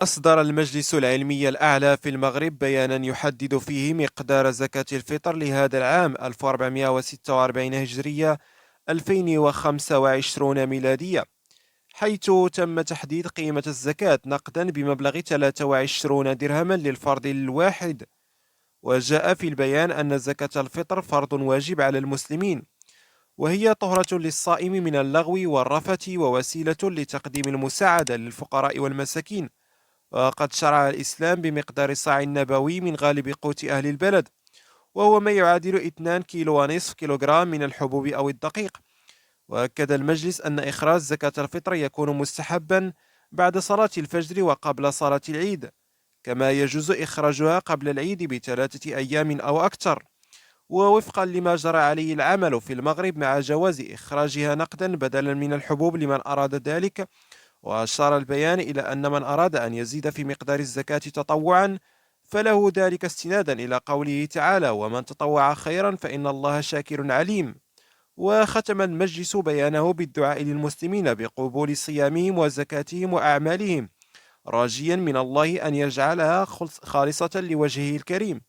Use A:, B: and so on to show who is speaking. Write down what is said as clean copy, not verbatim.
A: أصدر المجلس العلمي الأعلى في المغرب بيانا يحدد فيه مقدار زكاة الفطر لهذا العام 1446 هجرية 2025 ميلادية، حيث تم تحديد قيمة الزكاة نقدا بمبلغ 23 درهما للفرد الواحد. وجاء في البيان أن زكاة الفطر فرض واجب على المسلمين، وهي طهرة للصائم من اللغو والرفث ووسيلة لتقديم المساعدة للفقراء والمساكين. وقد شرع الإسلام بمقدار صاع نبوي من غالب قوت أهل البلد، وهو ما يعادل 2 كيلو ونصف كيلوغرام من الحبوب أو الدقيق. وأكد المجلس أن إخراج زكاة الفطر يكون مستحبا بعد صلاة الفجر وقبل صلاة العيد، كما يجوز إخراجها قبل العيد ب3 أيام أو أكثر، ووفقا لما جرى عليه العمل في المغرب مع جواز إخراجها نقدا بدلا من الحبوب لمن أراد ذلك. وأشار البيان إلى أن من أراد أن يزيد في مقدار الزكاة تطوعا فله ذلك استنادا إلى قوله تعالى: ومن تطوع خيرا فإن الله شاكر عليم. وختم المجلس بيانه بالدعاء للمسلمين بقبول صيامهم وزكاتهم وأعمالهم، راجيا من الله أن يجعلها خالصة لوجهه الكريم.